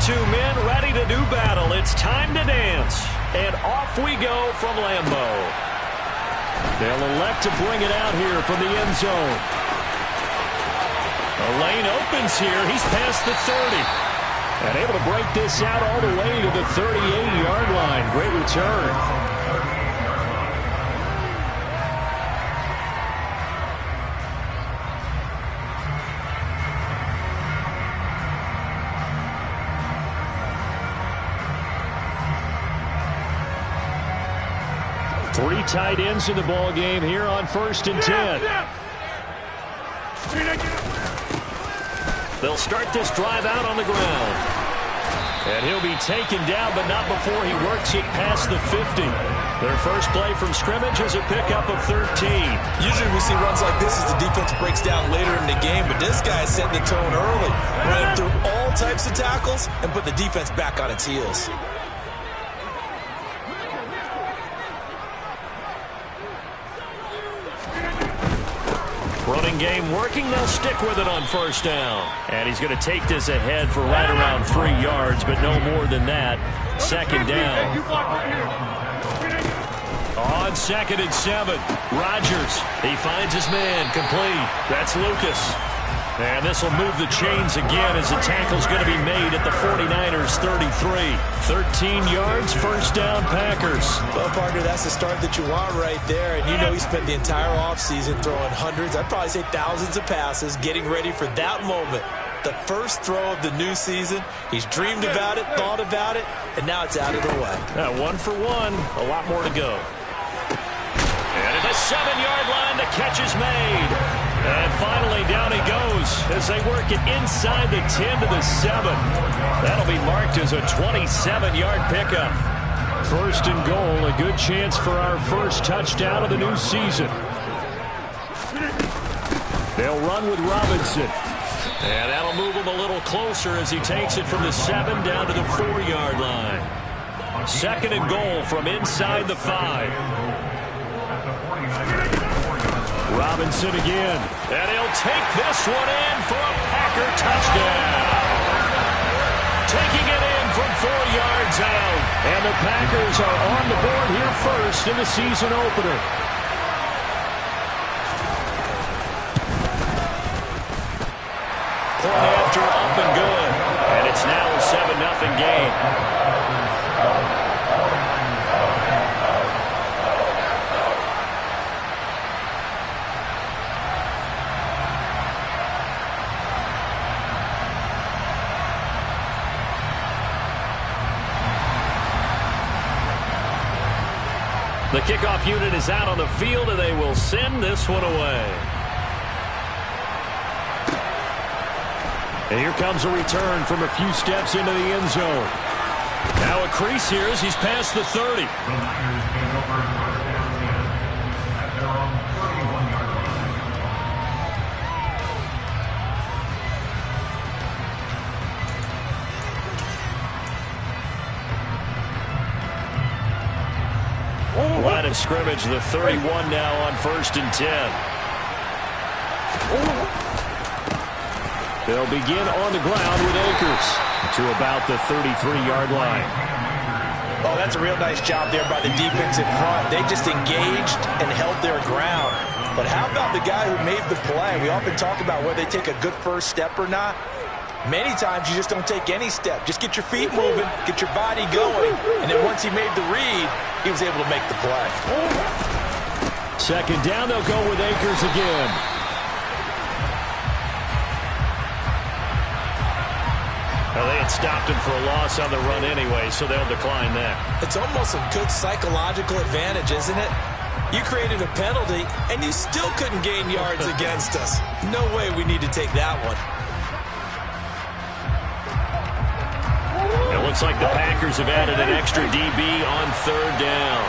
two men ready to do battle. It's time to dance. And off we go from Lambeau. They'll elect to bring it out here from the end zone. The lane opens here. He's past the 30. And able to break this out all the way to the 38-yard line. Great return. Three tight ends in the ball game here on 1st and 10. They'll start this drive out on the ground. And he'll be taken down, but not before he works it past the 50. Their first play from scrimmage is a pickup of 13. Usually we see runs like this as the defense breaks down later in the game, but this guy set the tone early, running through all types of tackles and put the defense back on its heels. Running game working. They'll stick with it on 1st down. And he's going to take this ahead for right around 3 yards, but no more than that. 2nd down. On 2nd and 7. Rodgers. He finds his man. Complete. That's Lucas. And this will move the chains again as the tackle's going to be made at the 49ers 33. 13 yards, 1st down Packers. Well, partner, that's the start that you want right there. And you know he spent the entire offseason throwing hundreds, I'd probably say thousands of passes, getting ready for that moment. The first throw of the new season. He's dreamed about it, thought about it, and now it's out of the way. 1 for 1. A lot more to go. And at the 7-yard line, the catch is made. And finally, down he goes as they work it inside the 10 to the 7. That'll be marked as a 27-yard pickup. 1st and goal, a good chance for our first touchdown of the new season. They'll run with Robinson. And that'll move him a little closer as he takes it from the 7 down to the 4-yard line. 2nd and goal from inside the 5. Robinson again. And he'll take this one in for a Packer touchdown. Taking it in from 4 yards out. And the Packers are on the board here first in the season opener. Point after up and good. And it's now a 7-0 game. The kickoff unit is out on the field, and they will send this one away. And here comes a return from a few steps into the end zone. Now a crease here as he's past the 30. Line of scrimmage, the 31 now on 1st and 10. They'll begin on the ground with Akers to about the 33-yard line. Oh, that's a real nice job there by the defense in front. They just engaged and held their ground. But how about the guy who made the play? We often talk about whether they take a good first step or not. Many times you just don't take any step. Just get your feet moving, get your body going, and then once he made the read, he was able to make the play. 2nd down, they'll go with Akers again. Well, they had stopped him for a loss on the run anyway, so they'll decline that. It's almost a good psychological advantage, isn't it? You created a penalty, and you still couldn't gain yards against us. No way we need to take that one. It looks like the Packers have added an extra DB on 3rd down.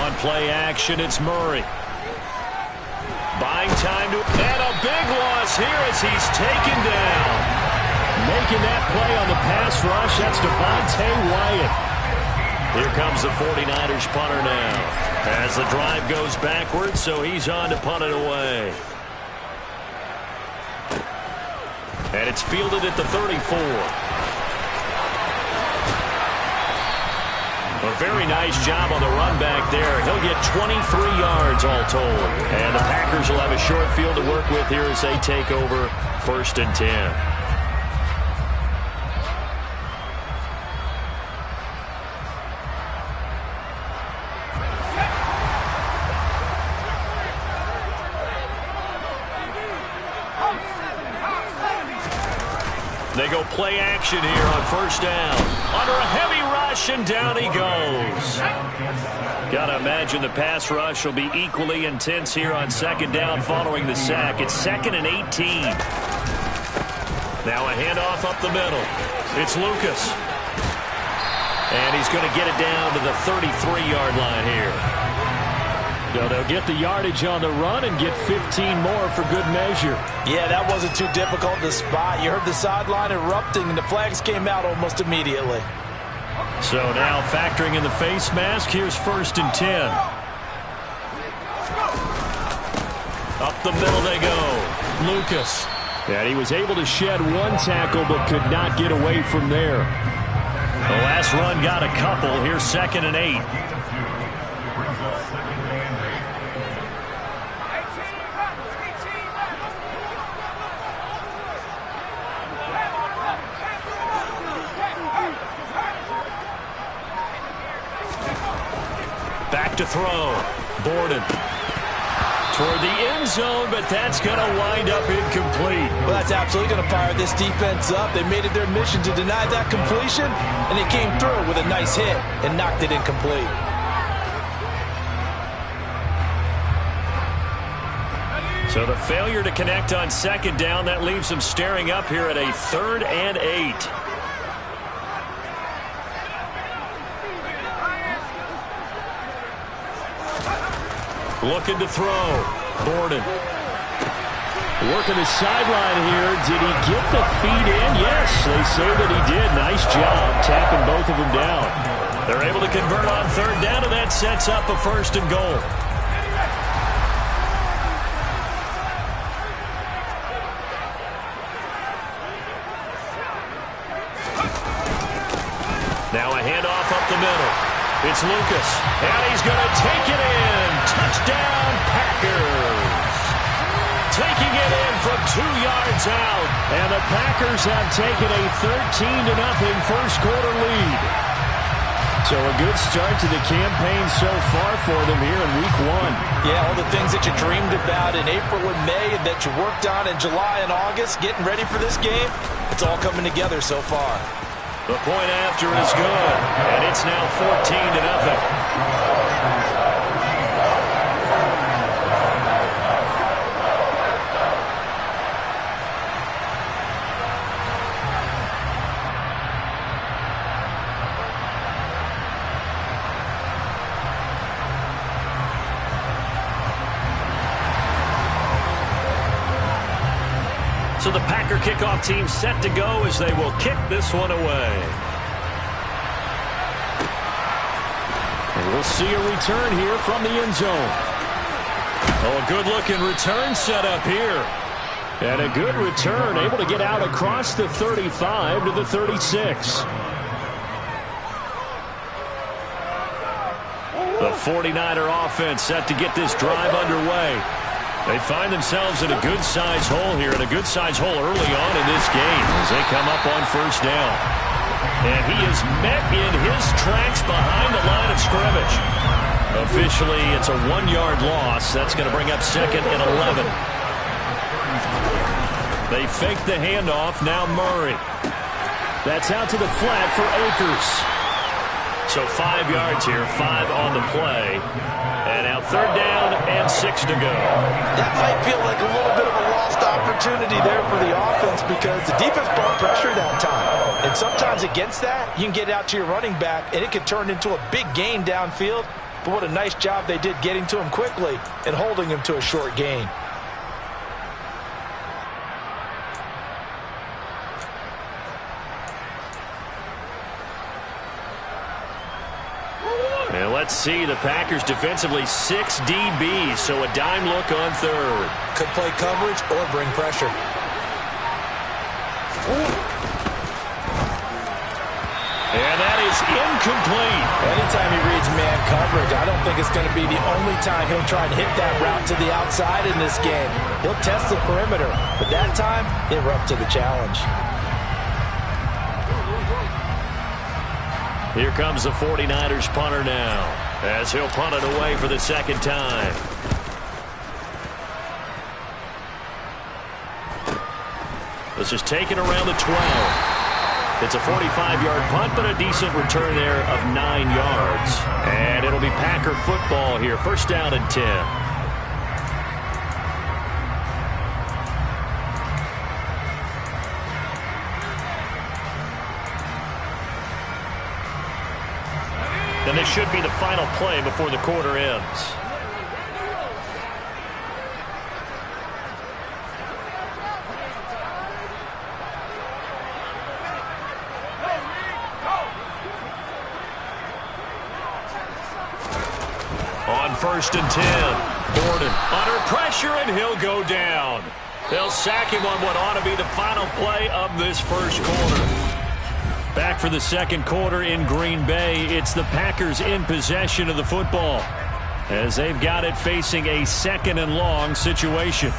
On play action, it's Murray. Buying time to... And a big loss here as he's taken down. Making that play on the pass rush, that's Devontae Wyatt. Here comes the 49ers punter now. As the drive goes backwards, so he's on to punt it away. And it's fielded at the 34. A very nice job on the run back there. He'll get 23 yards all told. And the Packers will have a short field to work with here as they take over 1st and 10. They go play action here on 1st down. Under a heavy rush, and down he goes. Gotta imagine the pass rush will be equally intense here on 2nd down following the sack. It's 2nd and 18. Now a handoff up the middle. It's Lucas. And he's going to get it down to the 33-yard line here. They'll get the yardage on the run and get 15 more for good measure. Yeah, that wasn't too difficult to spot. You heard the sideline erupting, and the flags came out almost immediately. So now factoring in the face mask, here's 1st and 10. Up the middle they go. Lucas. And he was able to shed one tackle but could not get away from there. The last run got a couple. Here's 2nd and 8. Back to throw. Borden toward the end zone, but that's going to wind up incomplete. Well, that's absolutely going to fire this defense up. They made it their mission to deny that completion, and they came through with a nice hit and knocked it incomplete. So the failure to connect on 2nd down, that leaves them staring up here at a 3rd and 8. Looking to throw. Borden. Working the sideline here. Did he get the feet in? Yes, they say that he did. Nice job tapping both of them down. They're able to convert on 3rd down, and that sets up a 1st and goal. Now a handoff up the middle. It's Lucas, and he's going to take it in. Touchdown, Packers. Taking it in from 2 yards out. And the Packers have taken a 13-0 first quarter lead. So a good start to the campaign so far for them here in week 1. Yeah, all the things that you dreamed about in April and May and that you worked on in July and August, getting ready for this game, it's all coming together so far. The point after is good, and it's now 14-0. So the Packer kickoff team set to go as they will kick this one away. And we'll see a return here from the end zone. Oh, a good-looking return set up here. And a good return, able to get out across the 35 to the 36. The 49er offense set to get this drive underway. They find themselves in a good-sized hole here, and a good-sized hole early on in this game as they come up on 1st down. And he is met in his tracks behind the line of scrimmage. Officially, it's a 1-yard loss. That's going to bring up 2nd and 11. They fake the handoff. Now Murray. That's out to the flat for Akers. So 5 yards here, 5 on the play. And now 3rd down and 6 to go. That might feel like a little bit of a lost opportunity there for the offense because the defense brought pressure that time. And sometimes against that, you can get out to your running back, and it can turn into a big gain downfield. But what a nice job they did getting to him quickly and holding him to a short gain. And let's see, the Packers defensively 6 DBs, so a dime look on 3rd. Could play coverage or bring pressure. And that is incomplete. Anytime he reads man coverage, I don't think it's going to be the only time he'll try and hit that route to the outside in this game. He'll test the perimeter, but that time, they were up to the challenge. Here comes the 49ers punter now, as he'll punt it away for the second time. This is taken around the 12. It's a 45-yard punt, but a decent return there of 9 yards. And it'll be Packer football here. First down and 10. And this should be the final play before the quarter ends. On first and 10, Gordon under pressure, and he'll go down. They'll sack him on what ought to be the final play of this first quarter. Back for the second quarter in Green Bay. It's the Packers in possession of the football, as they've got it facing a second and long situation.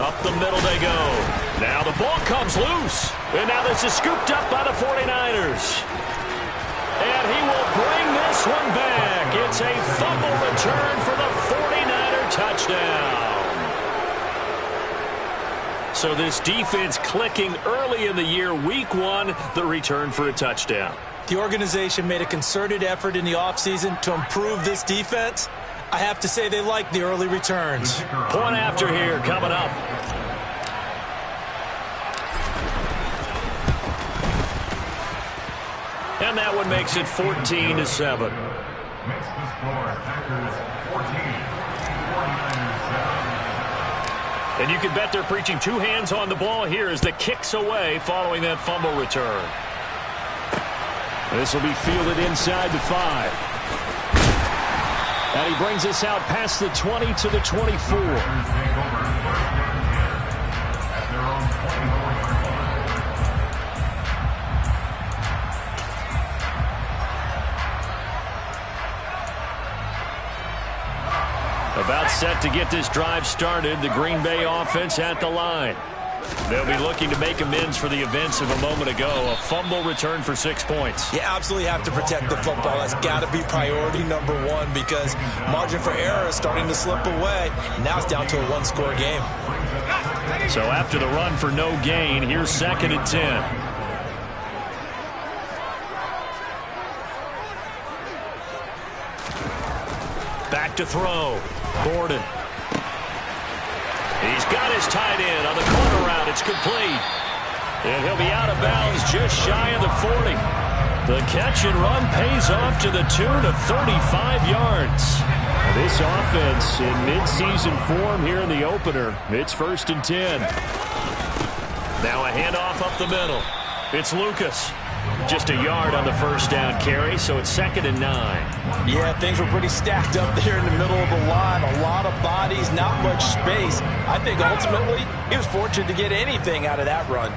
Up the middle they go. Now the ball comes loose. And now this is scooped up by the 49ers. And he will bring this one back. It's a fumble return for the 49er touchdown. So this defense clicking early in the year, week 1, the return for a touchdown. The organization made a concerted effort in the offseason to improve this defense. I have to say they like the early returns. Point after here coming up. And that one makes it 14-7. Makes the score Packers 14, 49ers 7. And you can bet they're preaching 2 hands on the ball here as the kick's away following that fumble return. This will be fielded inside the 5. And he brings us out past the 20 to the 24. About set to get this drive started, the Green Bay offense at the line. They'll be looking to make amends for the events of a moment ago. A fumble return for 6 points. You absolutely have to protect the football. That's got to be priority number 1 because margin for error is starting to slip away. Now it's down to a 1-score game. So after the run for no gain, here's 2nd and 10. Back to throw. Gordon. He's got his tight end on the corner route. It's complete. And he'll be out of bounds just shy of the 40. The catch and run pays off to the tune of 35 yards. This offense in midseason form here in the opener. It's 1st and 10. Now a handoff up the middle. It's Lucas. Just a yard on the first down carry, so it's 2nd and 9. Yeah, things were pretty stacked up there in the middle of the line. A lot of bodies, not much space. I think ultimately he was fortunate to get anything out of that run.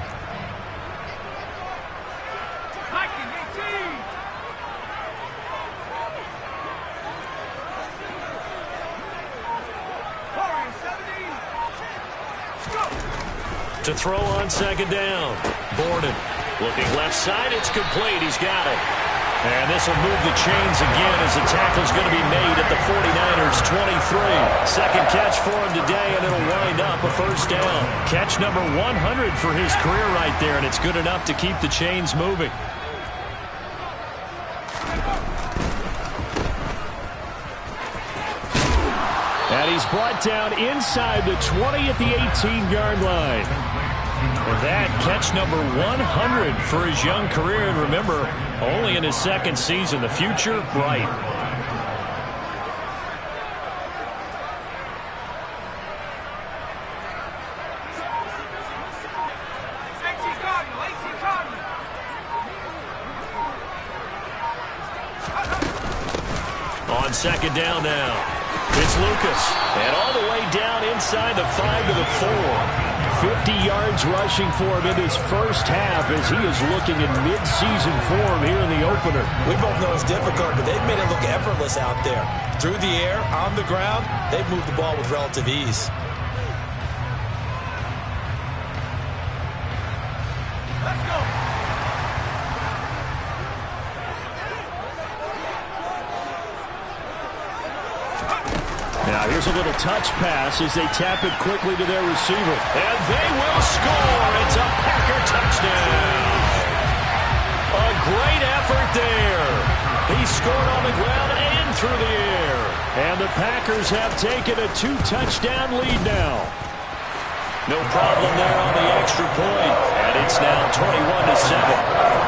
To throw on 2nd down. Gordon. Looking left side, it's complete. He's got it. And this will move the chains again as the tackle's going to be made at the 49ers 23. Second catch for him today, and it'll wind up a first down. Catch number 100 for his career right there, and it's good enough to keep the chains moving. And he's brought down inside the 20 at the 18-yard line. And that catch number 100 for his young career. And remember, only in his 2nd season. The future, bright. On 2nd down now. It's Lucas. And all the way down inside the 5 to the 4. 50 yards rushing for him in his first half as he is looking in mid-season form here in the opener. We both know it's difficult, but they've made it look effortless out there. Through the air, on the ground, they've moved the ball with relative ease. Let's go. Now here's a little touch pass as they tap it quickly to their receiver. And they will score. It's a Packer touchdown. A great effort there. He scored on the ground and through the air. And the Packers have taken a 2-touchdown lead now. No problem there on the extra point. And it's now 21-7.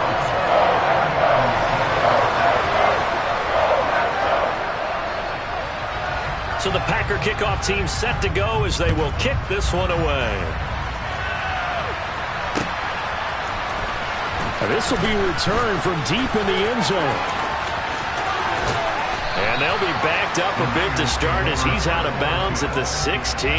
So the Packer kickoff team set to go as they will kick this one away. And this will be returned from deep in the end zone. And they'll be backed up a bit to start as he's out of bounds at the 16.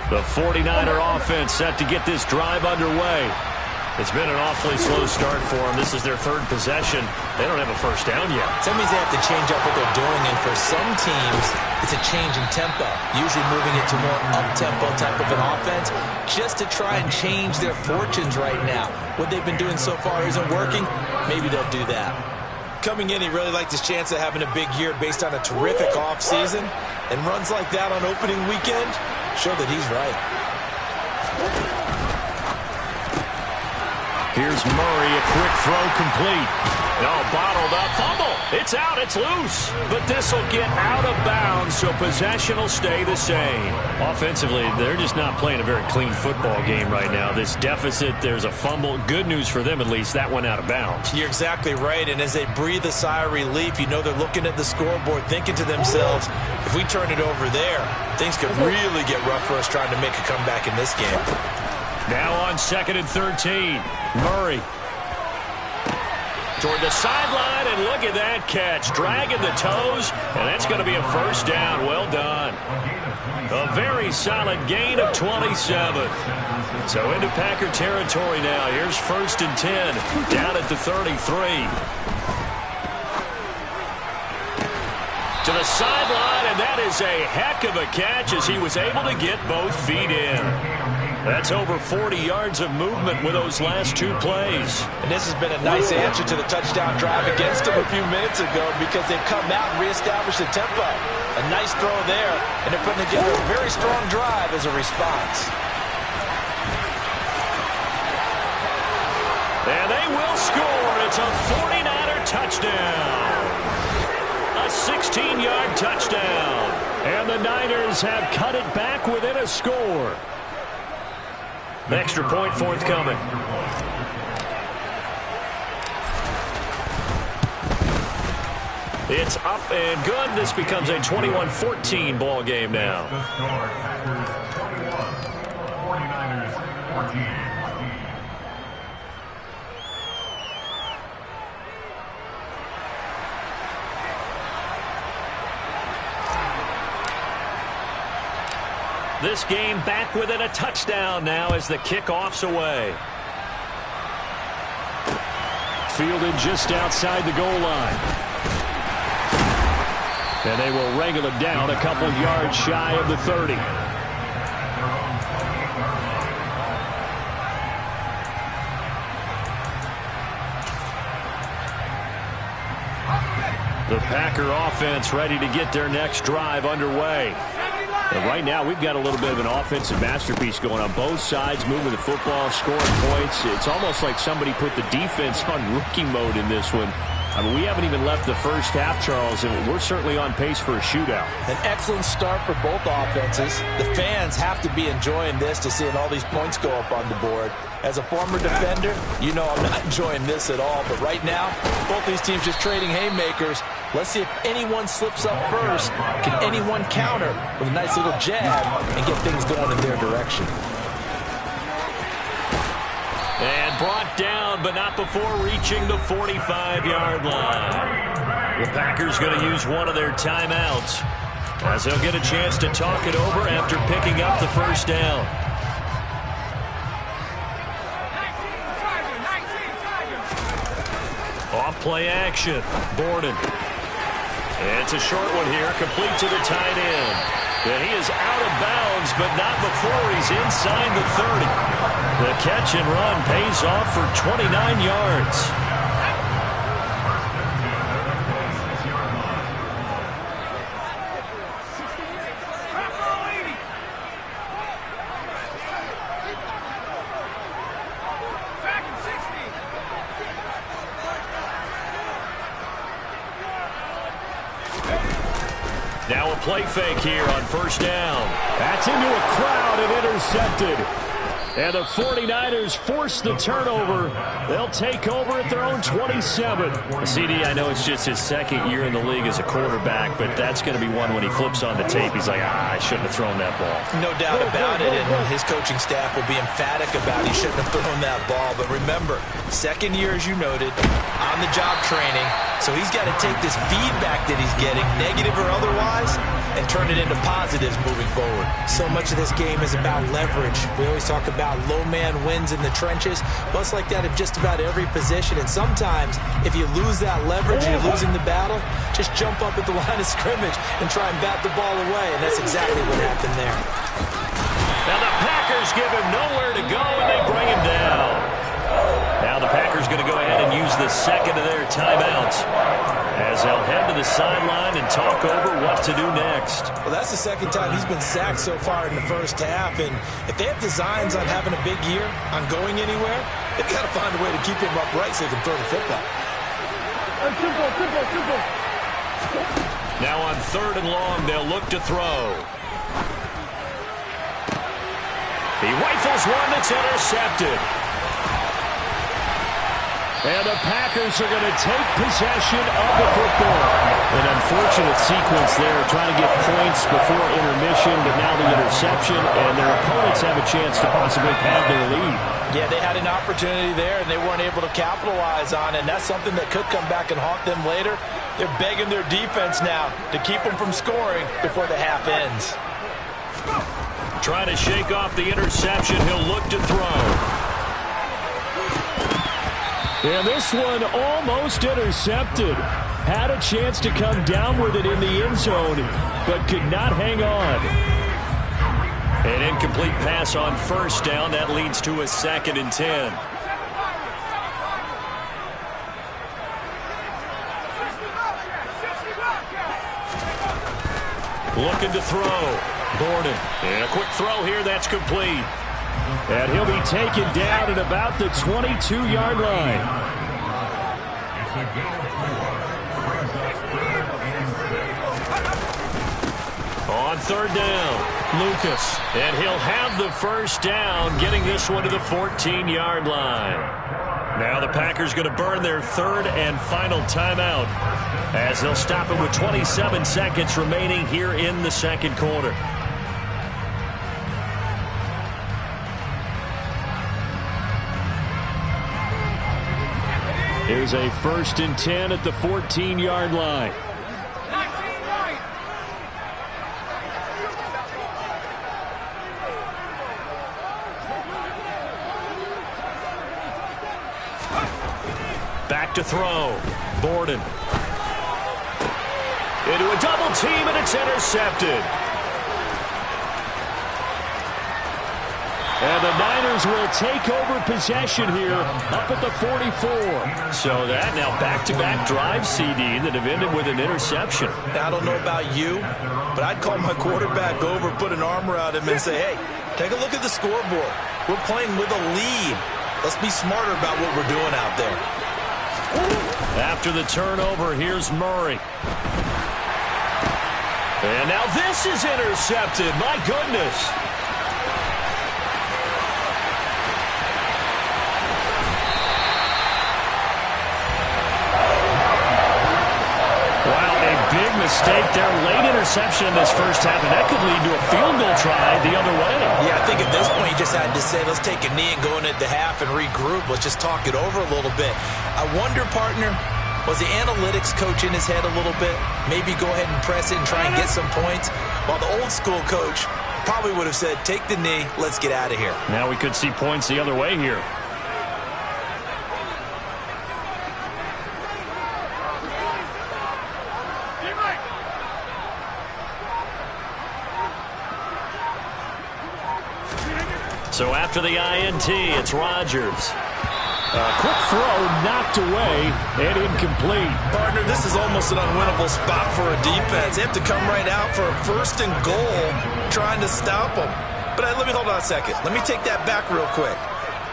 The 49er offense set to get this drive underway. It's been an awfully slow start for them. This is their third possession. They don't have a first down yet. That means they have to change up what they're doing, and for some teams, it's a change in tempo, usually moving it to more up-tempo type of an offense just to try and change their fortunes right now. What they've been doing so far isn't working. Maybe they'll do that. Coming in, he really liked his chance of having a big year based on a terrific offseason, and runs like that on opening weekend show that he's right. Here's Murray, a quick throw complete. No, bottled up, fumble. It's out, it's loose. But this will get out of bounds, so possession will stay the same. Offensively, they're just not playing a very clean football game right now. This deficit, there's a fumble. Good news for them, at least. That went out of bounds. You're exactly right, and as they breathe a sigh of relief, you know they're looking at the scoreboard, thinking to themselves, if we turn it over there, things could really get rough for us trying to make a comeback in this game. Now on 2nd and 13. Murray toward the sideline, and look at that catch. Dragging the toes, and that's going to be a first down. Well done. A very solid gain of 27. So into Packer territory now. Here's 1st and 10, down at the 33. To the sideline, and that is a heck of a catch as he was able to get both feet in. That's over 40 yards of movement with those last 2 plays. And this has been a nice answer to the touchdown drive against them a few minutes ago because they've come out and reestablished the tempo. A nice throw there, and they're putting together a very strong drive as a response. And they will score. It's a 49er touchdown. A 16-yard touchdown. And the Niners have cut it back within a score. Extra point forthcoming. It's up and good. This becomes a 21-14 ball game now. Packers 21, 49ers 14. This game back within a touchdown now as the kickoff's away. Fielded just outside the goal line. And they will wrangle it down a couple yards shy of the 30. The Packer offense ready to get their next drive underway. And right now, we've got a little bit of an offensive masterpiece going on both sides, moving the football, scoring points. It's almost like somebody put the defense on rookie mode in this one. I mean, we haven't even left the first half, Charles, and we're certainly on pace for a shootout. An excellent start for both offenses. The fans have to be enjoying this to seeing all these points go up on the board. As a former defender, you know I'm not enjoying this at all. But right now, both these teams just trading haymakers. Let's see if anyone slips up first. Can anyone counter with a nice little jab and get things going in their direction? And brought down, but not before reaching the 45-yard line. The Packers going to use one of their timeouts, as they'll get a chance to talk it over after picking up the first down. Off play action. Borden. It's a short one here, complete to the tight end. And he is out of bounds, but not before he's inside the 30. The catch and run pays off for 29 yards. Now a play fake here on first down. That's into a crowd and intercepted. And the 49ers force the turnover. They'll take over at their own 27. CD, I know it's just his second year in the league as a quarterback, but that's going to be one when he flips on the tape. He's like, I shouldn't have thrown that ball. No doubt about it, and his coaching staff will be emphatic about he shouldn't have thrown that ball. But remember, second year, as you noted, on-the-job training, so he's got to take this feedback that he's getting, negative or otherwise, and turn it into positives moving forward. So much of this game is about leverage. We always talk about low man wins in the trenches. Well, it's like that in just about every position. And sometimes, if you lose that leverage and you're losing the battle, just jump up at the line of scrimmage and try and bat the ball away. And that's exactly what happened there. Now the Packers give him nowhere to go, and they bring him down. Now the Packers going to go ahead and use the second of their timeouts, as they'll head to the sideline and talk over what to do next. Well, that's the second time he's been sacked so far in the first half. And if they have designs on having a big year, on going anywhere, they've got to find a way to keep him upright so they can throw the football. Now on third and long, they'll look to throw. He rifles one that's intercepted. And the Packers are going to take possession of the football. An unfortunate sequence there, trying to get points before intermission, but now the interception, and their opponents have a chance to possibly pad their lead. Yeah, they had an opportunity there, and they weren't able to capitalize on it, and that's something that could come back and haunt them later. They're begging their defense now to keep them from scoring before the half ends. Trying to shake off the interception, he'll look to throw. And this one almost intercepted. Had a chance to come down with it in the end zone, but could not hang on. An incomplete pass on first down. That leads to a 2nd and 10. Looking to throw. Borden. And a quick throw here. That's complete. And he'll be taken down at about the 22-yard line. On third down, Lucas. And he'll have the first down, getting this one to the 14-yard line. Now the Packers going to burn their third and final timeout, as they'll stop it with 27 seconds remaining here in the second quarter. Here's a 1st and 10 at the 14-yard line. Back to throw. Borden. Into a double team, and it's intercepted. And the Niners will take over possession here up at the 44. So that now back-to-back drives, CD, that have ended with an interception. Now, I don't know about you, but I'd call my quarterback over, put an arm around him, and say, hey, take a look at the scoreboard. We're playing with a lead. Let's be smarter about what we're doing out there. After the turnover, here's Murray. And now this is intercepted. My goodness. Wow, a big mistake there. Late interception in this first half, and that could lead to a field goal try the other way. Yeah, I think at this point you just had to say, let's take a knee and go into the half and regroup. Let's just talk it over a little bit. I wonder, partner, was the analytics coach in his head a little bit? Maybe go ahead and press it and try and get some points? While the old school coach probably would have said, take the knee, let's get out of here. Now we could see points the other way here. So after the INT, it's Rodgers. A quick throw knocked away and incomplete. Partner, this is almost an unwinnable spot for a defense. They have to come right out for a first and goal trying to stop them. But let me hold on a second. Let me take that back real quick.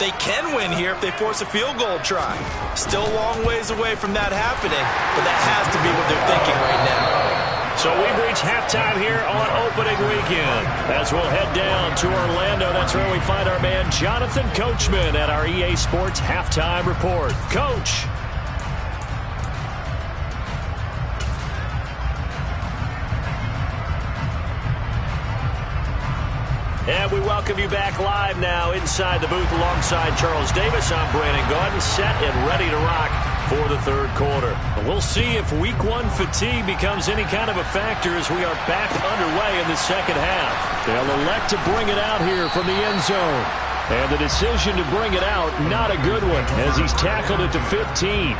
They can win here if they force a field goal try. Still a long ways away from that happening, but that has to be what they're thinking right now. So we've reached halftime here on opening weekend. As we'll head down to Orlando, that's where we find our man Jonathan Coachman at our EA Sports Halftime Report. Coach. And we welcome you back live now inside the booth alongside Charles Davis. I'm Brandon Gaudin, set and ready to rock for the third quarter. We'll see if week one fatigue becomes any kind of a factor as we are back underway in the second half. They'll elect to bring it out here from the end zone. And the decision to bring it out, not a good one, as he's tackled it to 15.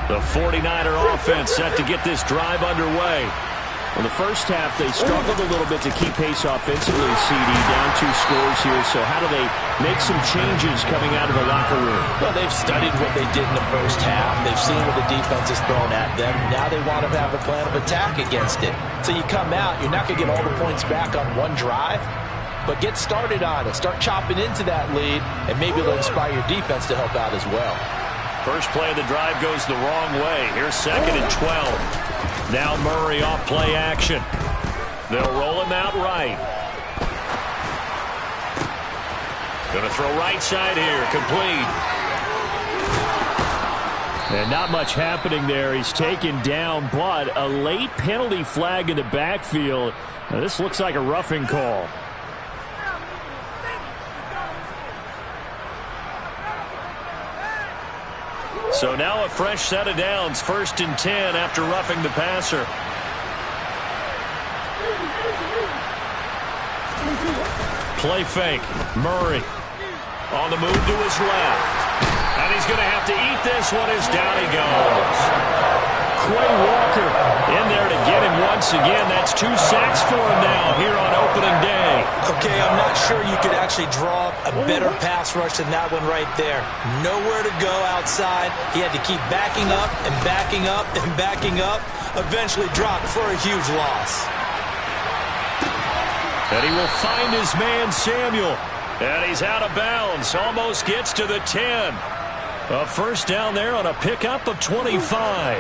The 49er offense set to get this drive underway. In the first half, they struggled a little bit to keep pace offensively, CD, down 2 scores here. So how do they make some changes coming out of the locker room? Well, they've studied what they did in the first half. They've seen what the defense has thrown at them. Now they want to have a plan of attack against it. So you come out, you're not going to get all the points back on one drive, but get started on it. Start chopping into that lead, and maybe it'll inspire your defense to help out as well. First play of the drive goes the wrong way. Here's 2nd and 12. Now Murray off play action. They'll roll him out right. Going to throw right side here. Complete. And not much happening there. He's taken down, but a late penalty flag in the backfield. Now, this looks like a roughing call. So now a fresh set of downs, 1st and 10 after roughing the passer. Play fake. Murray on the move to his left. And he's going to have to eat this one as down he goes. Quay Walker in there to get him once again. That's 2 sacks for him now here on opening day. Okay, I'm not sure you could actually draw up a better pass rush than that one right there. Nowhere to go outside. He had to keep backing up and backing up and backing up. Eventually dropped for a huge loss. And he will find his man Samuel. And he's out of bounds. Almost gets to the 10. A first down there on a pickup of 25.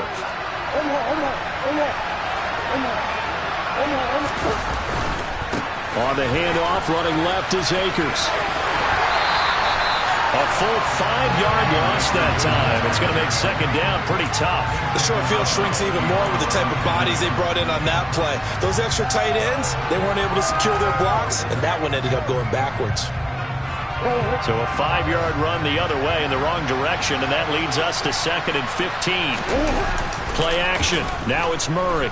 On the handoff, running left is Akers. A full 5-yard loss that time. It's going to make 2nd down pretty tough. The short field shrinks even more with the type of bodies they brought in on that play. Those extra tight ends, they weren't able to secure their blocks, and that one ended up going backwards. So a 5-yard run the other way in the wrong direction, and that leads us to 2nd and 15. Play action. Now it's Murray.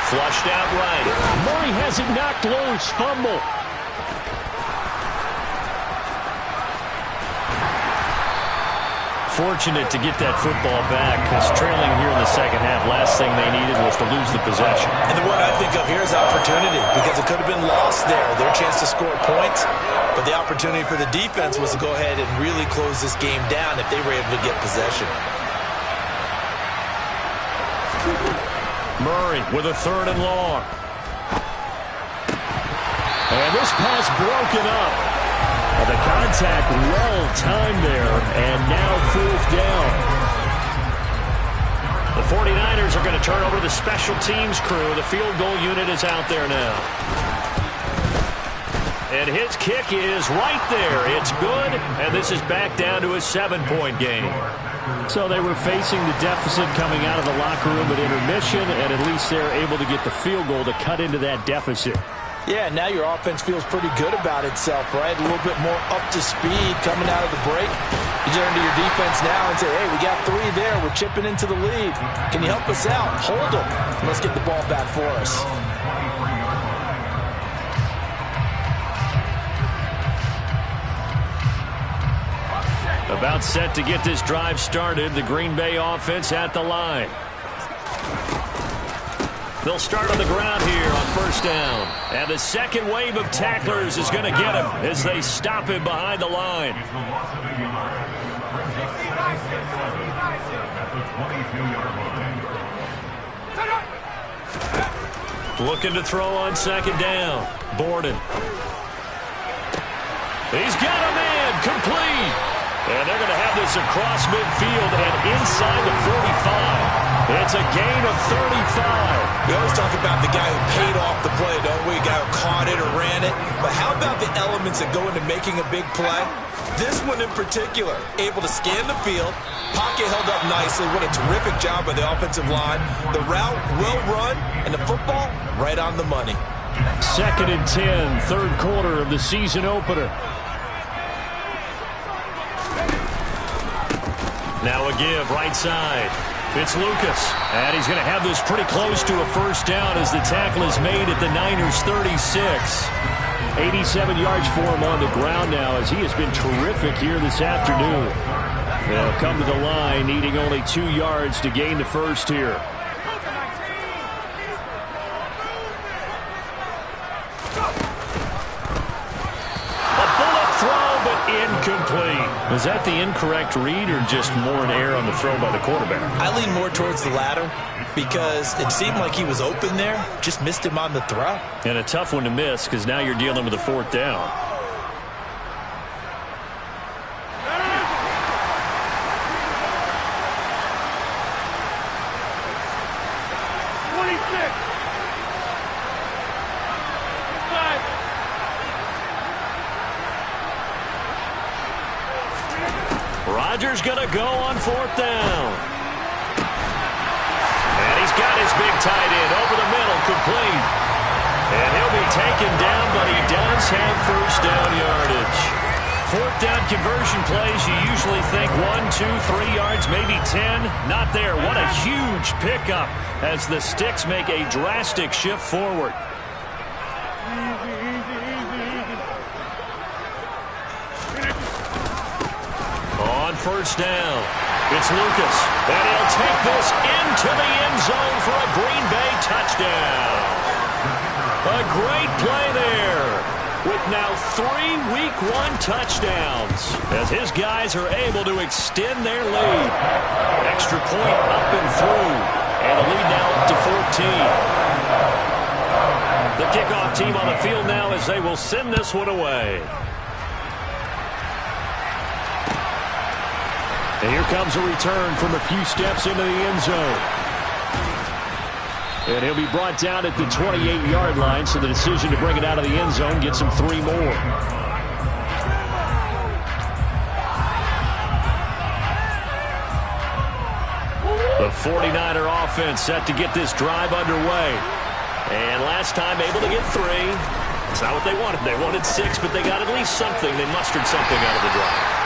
Flushed out right. Murray has it knocked loose. Fumble. Fortunate to get that football back, because trailing here in the second half, last thing they needed was to lose the possession. And the word I think of here is opportunity, because it could have been lost there. Their chance to score points, but the opportunity for the defense was to go ahead and really close this game down if they were able to get possession. Murray with a 3rd and long. And this pass broken up. The contact well timed there, and now 4th down. The 49ers are going to turn over the special teams crew. The field goal unit is out there now. And his kick is right there. It's good, and this is back down to a 7-point game. So they were facing the deficit coming out of the locker room at intermission, and at least they're able to get the field goal to cut into that deficit. Yeah, now your offense feels pretty good about itself, right? A little bit more up to speed coming out of the break. You turn to your defense now and say, hey, we got 3 there. We're chipping into the lead. Can you help us out? Hold them. Let's get the ball back for us. About set to get this drive started. The Green Bay offense at the line. They'll start on the ground here on 1st down. And the second wave of tacklers is going to get him as they stop him behind the line. Looking to throw on 2nd down. Borden. He's got a man complete. And they're going to have this across midfield and inside the 45. It's a gain of 35. We always talk about the guy who paid off the play, don't we? A guy who caught it or ran it. But how about the elements that go into making a big play? This one in particular, able to scan the field, pocket held up nicely. What a terrific job by the offensive line. The route well run, and the football right on the money. 2nd and 10, 3rd quarter of the season opener. Now a give, right side. It's Lucas. And he's going to have this pretty close to a 1st down as the tackle is made at the Niners' 36. 87 yards for him on the ground now as he has been terrific here this afternoon. They'll come to the line needing only 2 yards to gain the 1st here. Incomplete. Was that the incorrect read or just more an error on the throw by the quarterback? I lean more towards the latter because it seemed like he was open there. Just missed him on the throw. And a tough one to miss because now you're dealing with a 4th down. Rodgers going to go on 4th down. And he's got his big tight end over the middle, complete. And he'll be taken down, but he does have 1st down yardage. 4th down conversion plays, you usually think 1, 2, 3 yards, maybe 10. Not there. What a huge pickup as the Sticks make a drastic shift forward. On 1st down, it's Lucas, and he'll take this into the end zone for a Green Bay touchdown. A great play there with now 3 Week 1 touchdowns as his guys are able to extend their lead. Extra point up and through, and the lead now up to 14. The kickoff team on the field now as they will send this one away. And here comes a return from a few steps into the end zone. And he'll be brought down at the 28-yard line, so the decision to bring it out of the end zone gets him 3 more. The 49er offense set to get this drive underway. And last time able to get 3. It's not what they wanted. They wanted 6, but they got at least something. They mustered something out of the drive.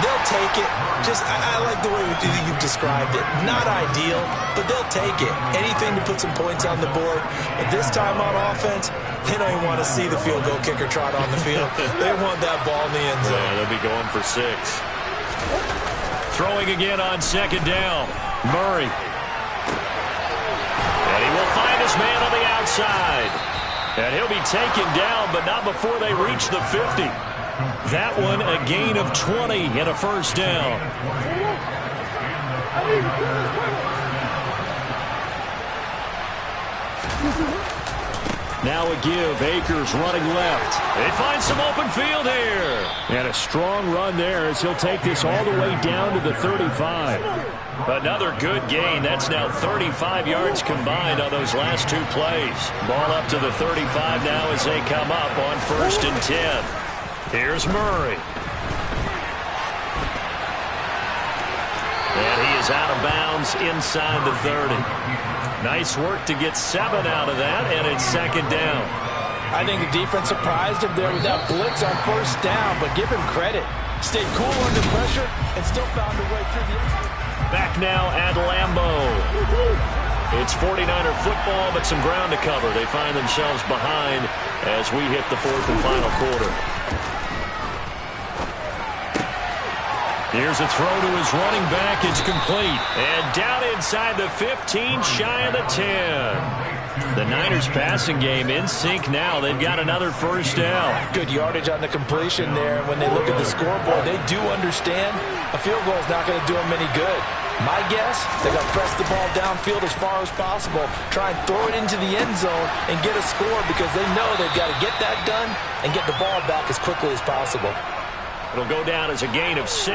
They'll take it. I like the way you've described it. Not ideal, but they'll take it. Anything to put some points on the board. But this time on offense, they don't even want to see the field goal kicker trot on the field. They want that ball in the end zone. Yeah, they'll be going for 6. Throwing again on 2nd down. Murray. And he will find his man on the outside. And he'll be taken down, but not before they reach the 50. That one a gain of 20 and a 1st down. Now a give. Akers running left. They find some open field here. And a strong run there as he'll take this all the way down to the 35. Another good gain. That's now 35 yards combined on those last two plays. Ball up to the 35 now as they come up on 1st and 10. Here's Murray. And he is out of bounds inside the 30. Nice work to get 7 out of that, and it's 2nd down. I think the defense surprised him there with that blitz on 1st down, but give him credit. Stayed cool under pressure and still found a way through the end zone. Back now at Lambeau. It's 49er football, but some ground to cover. They find themselves behind as we hit the 4th and final quarter. Here's a throw to his running back. It's complete. And down inside the 15, shy of the 10. The Niners passing game in sync now. They've got another 1st down. Good yardage on the completion there. When they look at the scoreboard, they do understand a field goal is not going to do them any good. My guess, they're going to press the ball downfield as far as possible, try and throw it into the end zone and get a score because they know they've got to get that done and get the ball back as quickly as possible. It'll go down as a gain of 6,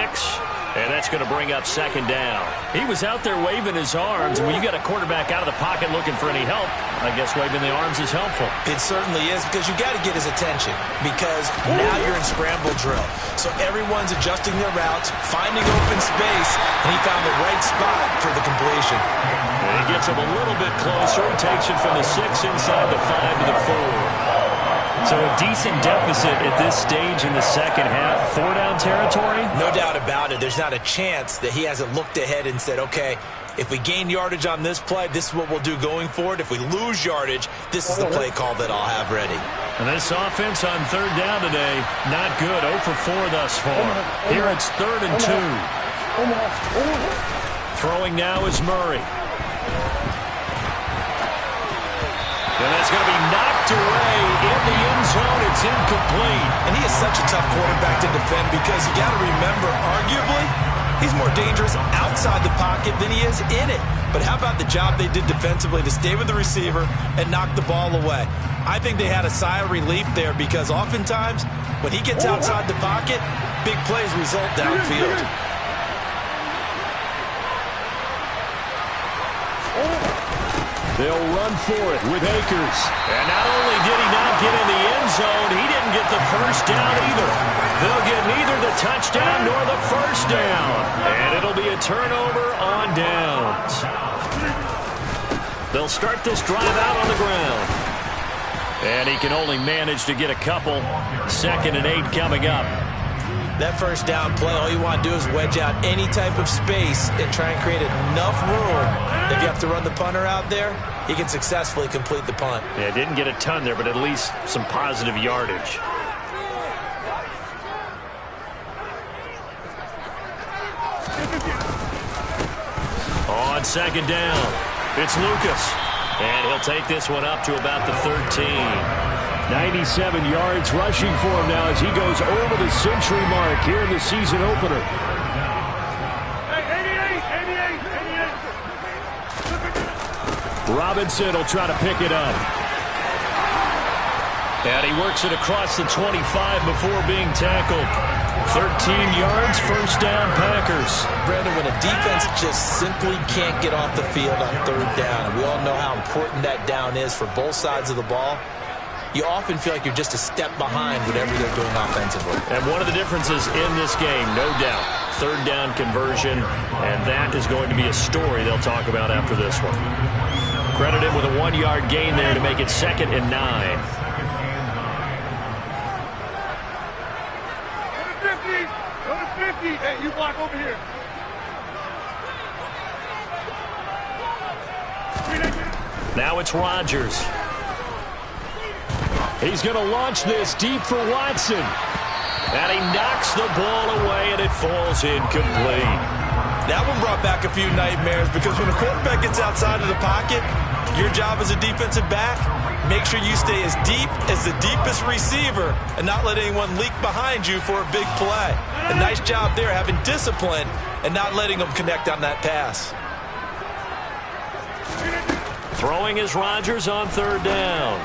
and that's going to bring up 2nd down. He was out there waving his arms, and when you got a quarterback out of the pocket looking for any help, I guess waving the arms is helpful. It certainly is, because you got to get his attention, because now you're in scramble drill. So everyone's adjusting their routes, finding open space, and he found the right spot for the completion. And he gets him a little bit closer. He takes it from the 6 inside the 5 to the 4. So a decent deficit at this stage in the second half. 4-down territory? No doubt about it. There's not a chance that he hasn't looked ahead and said, okay, if we gain yardage on this play, this is what we'll do going forward. If we lose yardage, this is the play call that I'll have ready. And this offense on 3rd down today, not good. 0 for 4 thus far. Here it's 3rd and 2. Throwing now is Murray. And that's going to be knocked away in the end zone. It's incomplete. And he is such a tough quarterback to defend because you got to remember, arguably, he's more dangerous outside the pocket than he is in it. But how about the job they did defensively to stay with the receiver and knock the ball away? I think they had a sigh of relief there because oftentimes when he gets outside the pocket, big plays result downfield. They'll run for it with Akers. And not only did he not get in the end zone, he didn't get the 1st down either. They'll get neither the touchdown nor the 1st down. And it'll be a turnover on downs. They'll start this drive out on the ground. And he can only manage to get a couple. 2nd and 8 coming up. That 1st down play, all you want to do is wedge out any type of space and try and create enough room. If you have to run the punter out there, he can successfully complete the punt. Yeah, didn't get a ton there, but at least some positive yardage. On 2nd down, it's Lucas. And he'll take this one up to about the 13. 97 yards rushing for him now as he goes over the century mark here in the season opener. Robinson will try to pick it up. And he works it across the 25 before being tackled. 13 yards, 1st down, Packers. Brandon, when a defense just simply can't get off the field on 3rd down, and we all know how important that down is for both sides of the ball, you often feel like you're just a step behind whatever they're doing offensively. And one of the differences in this game, no doubt, 3rd down conversion, and that is going to be a story they'll talk about after this one. Credit him with a 1-yard gain there to make it 2nd and 9. Go to 50. Hey, you block over here. Now it's Rodgers. He's going to launch this deep for Watson. And he knocks the ball away, and it falls incomplete. That one brought back a few nightmares because when a quarterback gets outside of the pocket, your job as a defensive back, make sure you stay as deep as the deepest receiver and not let anyone leak behind you for a big play. A nice job there having discipline and not letting them connect on that pass. Throwing is Rodgers on 3rd down.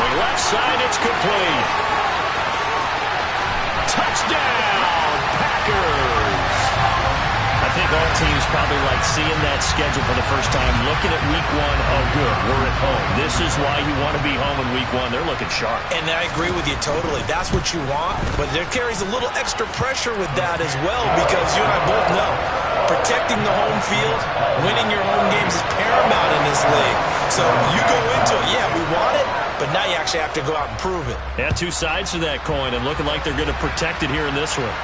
Going left side, it's complete. Touchdown, Packers. I think all teams probably like seeing that schedule for the first time, looking at week one. Oh, good, we're at home. This is why you want to be home in week one. They're looking sharp. And I agree with you totally. That's what you want, but there carries a little extra pressure with that as well, because you and I both know protecting the home field, winning your home games is paramount in this league. So you go into it, yeah, we want it, but now you actually have to go out and prove it. Yeah, two sides to that coin, and looking like they're going to protect it here in this one.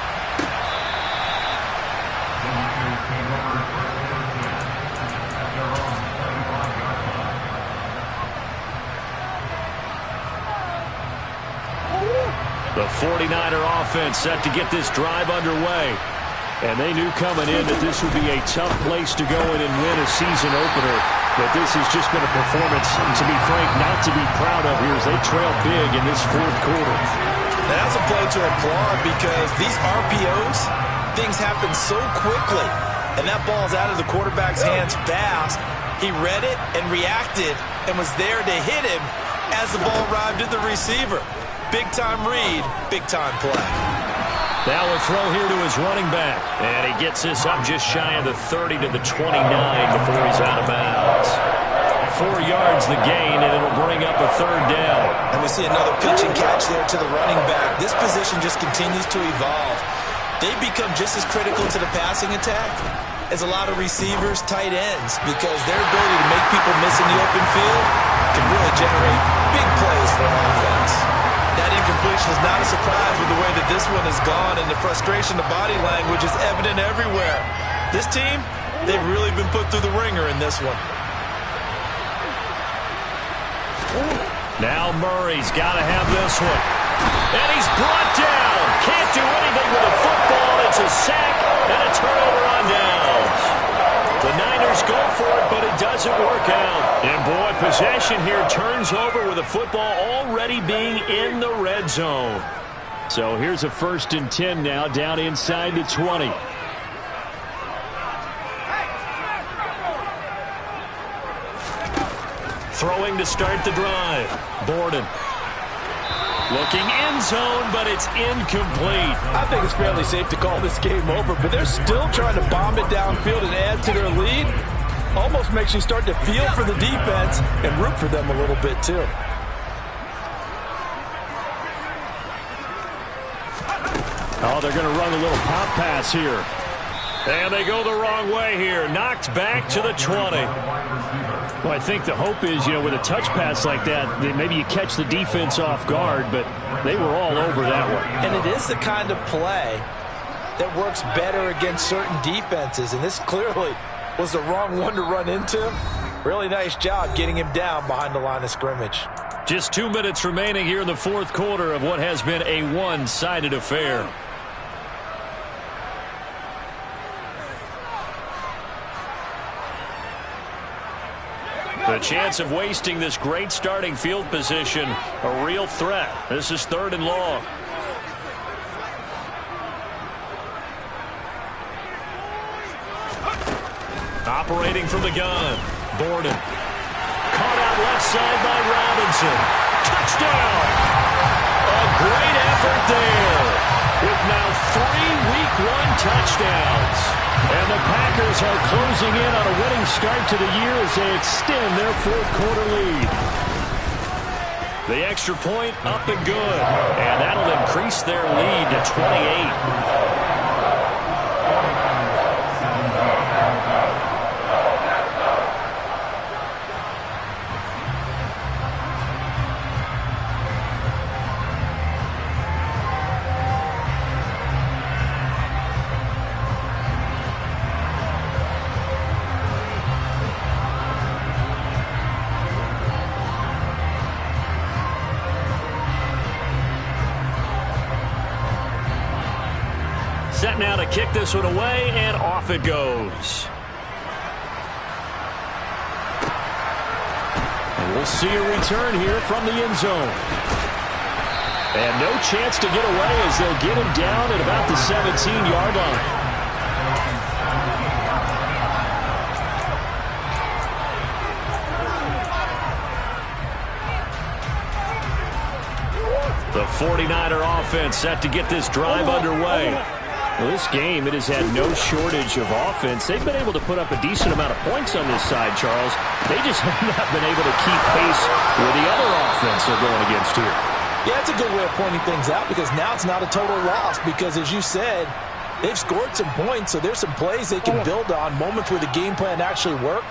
The 49er offense set to get this drive underway. And they knew coming in that this would be a tough place to go in and win a season opener. But this has just been a performance, to be frank, not to be proud of here as they trail big in this fourth quarter. Now that's a play to applaud, because these RPOs, things happen so quickly. And that ball's out of the quarterback's hands fast. He read it and reacted and was there to hit him as the ball arrived at the receiver. Big-time read, big-time play. Now a throw here to his running back. And he gets this up just shy of the 30 to the 29 before he's out of bounds. 4 yards the gain, and it'll bring up a third down. And we see another pitch and catch there to the running back. This position just continues to evolve. They become just as critical to the passing attack as a lot of receivers, tight ends, because their ability to make people miss in the open field can really generate big plays for an offense. That incompletion is not a surprise with the way that this one has gone, and the frustration, the body language is evident everywhere. This team, they've really been put through the ringer in this one. Now Murray's got to have this one. And he's brought down. Can't do anything with a football. It's a sack and a turnover on downs. The Niners go for it, but it doesn't work out. And boy, possession here turns over with the football already being in the red zone. So here's a 1st and 10 now, down inside the 20. Throwing to start the drive. Borden. Looking end zone, but it's incomplete. I think it's fairly safe to call this game over, but they're still trying to bomb it downfield and add to their lead. Almost makes you start to feel for the defense and root for them a little bit, too. Oh, they're going to run a little pop pass here. And they go the wrong way here. Knocked back to the 20. Well, I think the hope is, with a touch pass like that, maybe you catch the defense off guard, but they were all over that one. And it is the kind of play that works better against certain defenses, and this clearly was the wrong one to run into. Really nice job getting him down behind the line of scrimmage. Just 2 minutes remaining here in the fourth quarter of what has been a one-sided affair. The chance of wasting this great starting field position, a real threat. This is 3rd and long. Operating from the gun. Borden. Caught out left side by Robinson. Touchdown! A great effort there. With now 3 Week 1 touchdowns. And the Packers are closing in on a winning start to the year as they extend their fourth quarter lead. The extra point up and good. And that'll increase their lead to 28. Set now to kick this one away, and off it goes. And we'll see a return here from the end zone. And no chance to get away as they'll get him down at about the 17-yard line. 49er offense set to get this drive underway. Well, this game, it has had no shortage of offense. They've been able to put up a decent amount of points on this side, Charles. They just have not been able to keep pace with the other offense they're going against here. Yeah, it's a good way of pointing things out because now it's not a total loss because, as you said, they've scored some points, so there's some plays they can build on, moments where the game plan actually worked.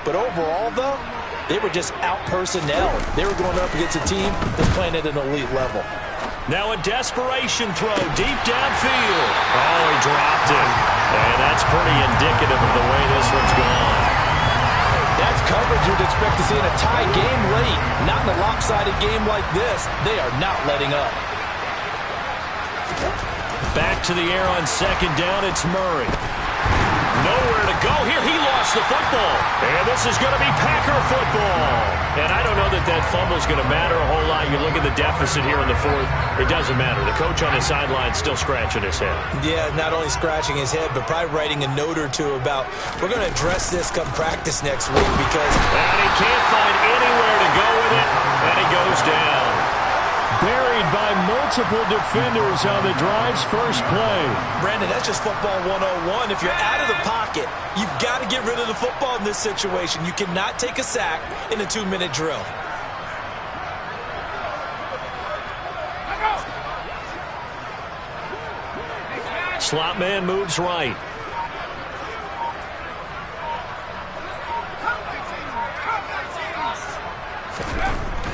But overall, though, they were just out-personnel. They were going up against a team that's playing at an elite level. Now a desperation throw deep downfield. Oh, he dropped it. And that's pretty indicative of the way this one's gone. That's coverage you'd expect to see in a tie game late. Not in a lopsided game like this. They are not letting up. Back to the air on second down. It's Murray. Nowhere to go here. He lost the football. And this is going to be Packer football. And I don't know that that fumble is going to matter a whole lot. You look at the deficit here in the fourth. It doesn't matter. The coach on the sideline still scratching his head. Yeah, not only scratching his head, but probably writing a note or two about, we're going to address this come practice next week because... And he can't find anywhere to go with it. And he goes down. Buried by multiple defenders on the drive's first play. Brandon, that's just football 101. If you're out of the pocket, you've got to get rid of the football in this situation. You cannot take a sack in a 2-minute drill. Slot man moves right.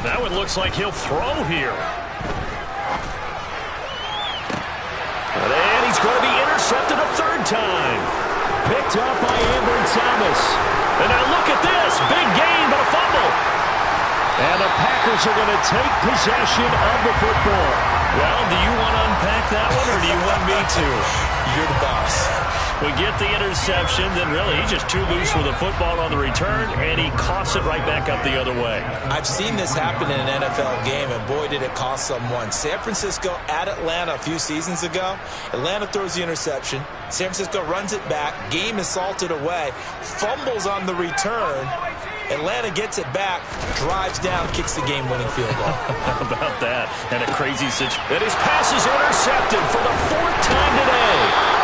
That one looks like he'll throw here. And he's going to be intercepted a third time. Picked up by Amber Thomas. And now look at this. Big gain, but a fumble. And the Packers are going to take possession of the football. Well, do you want to unpack that one, or do you want me to? You're the boss. We get the interception, then really he's just too loose with the football on the return, and he coughs it right back up the other way. I've seen this happen in an NFL game, and boy, did it cost someone. San Francisco at Atlanta a few seasons ago. Atlanta throws the interception. San Francisco runs it back. Game is salted away. Fumbles on the return. Atlanta gets it back, drives down, kicks the game-winning field goal. How about that? And a crazy situation. And his pass is intercepted for the fourth time today.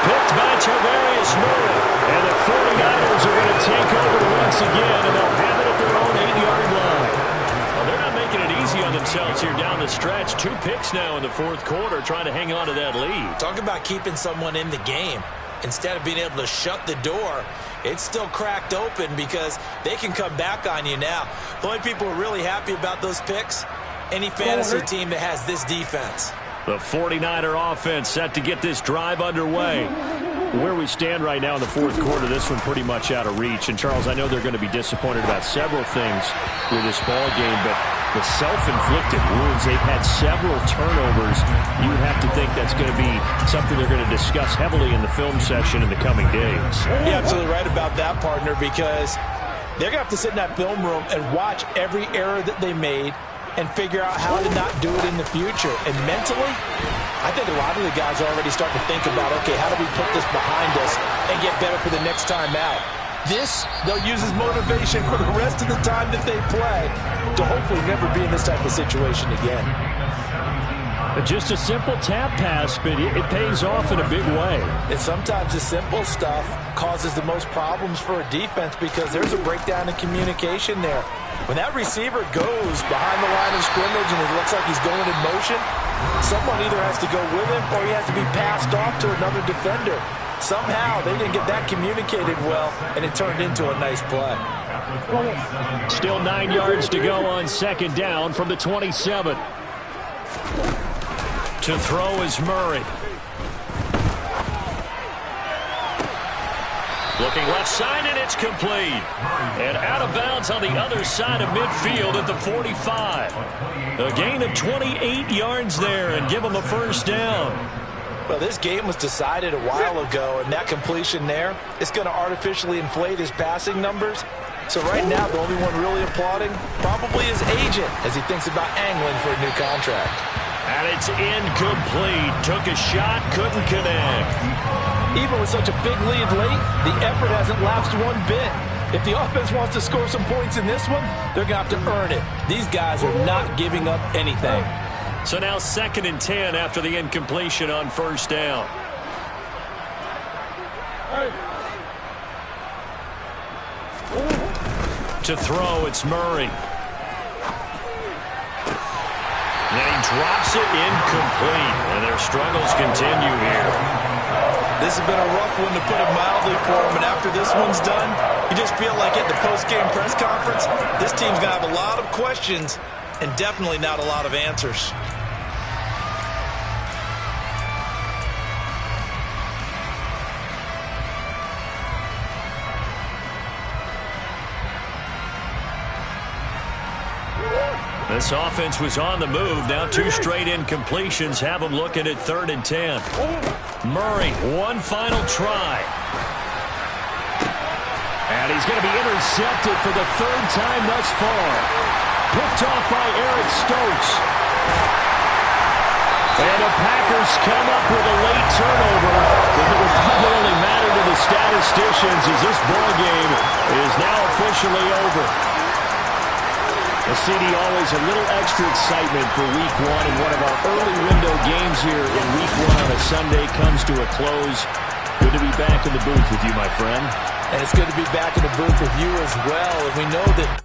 Picked by Tavarius Murray. And the 49ers are going to take over once again, and they'll have it at their own 8-yard line. Well, they're not making it easy on themselves here down the stretch. 2 picks now in the fourth quarter, trying to hang on to that lead. Talk about keeping someone in the game. Instead of being able to shut the door, it's still cracked open because they can come back on you now. The only people who are really happy about those picks, any fantasy team that has this defense. The 49er offense set to get this drive underway. Where we stand right now in the fourth quarter, this one pretty much out of reach. And, Charles, I know they're going to be disappointed about several things with this ball game, but the self-inflicted wounds, they've had several turnovers. You would have to think that's going to be something they're going to discuss heavily in the film session in the coming days. You're absolutely right about that, partner, because they're going to have to sit in that film room and watch every error that they made and figure out how to not do it in the future. And mentally, I think a lot of the guys are already starting to think about, okay, how do we put this behind us and get better for the next time out? This, they'll use as motivation for the rest of the time that they play to hopefully never be in this type of situation again. Just a simple tap pass, but it pays off in a big way. And sometimes the simple stuff causes the most problems for a defense because there's a breakdown in communication there. When that receiver goes behind the line of scrimmage and it looks like he's going in motion, someone either has to go with him or he has to be passed off to another defender. Somehow they didn't get that communicated well, and it turned into a nice play. Still 9 yards to go on second down from the 27. To throw is Murray. Looking left side, and it's complete. And out of bounds on the other side of midfield at the 45. A gain of 28 yards there, and give them a first down. Well, this game was decided a while ago, and that completion there is going to artificially inflate his passing numbers. So right now, the only one really applauding probably his agent as he thinks about angling for a new contract. And it's incomplete. Took a shot, couldn't connect. Even with such a big lead late, the effort hasn't lapsed one bit. If the offense wants to score some points in this one, they're going to have to earn it. These guys are not giving up anything. So now 2nd and 10 after the incompletion on first down. To throw, it's Murray. And he drops it incomplete. And their struggles continue here. This has been a rough one, to put it mildly, for him. And after this one's done, you just feel like at the post-game press conference, this team's going to have a lot of questions and definitely not a lot of answers. This offense was on the move. Now 2 straight incompletions have them looking at 3rd and 10. Murray, one final try. And he's going to be intercepted for the 3rd time thus far. Picked off by Eric Stokes. And the Packers come up with a late turnover. But it would probably only matter to the statisticians as this ball game is now officially over. CD, always a little extra excitement for Week 1, and one of our early window games here in Week 1 on a Sunday comes to a close. Good to be back in the booth with you, my friend. And it's good to be back in the booth with you as well. And we know that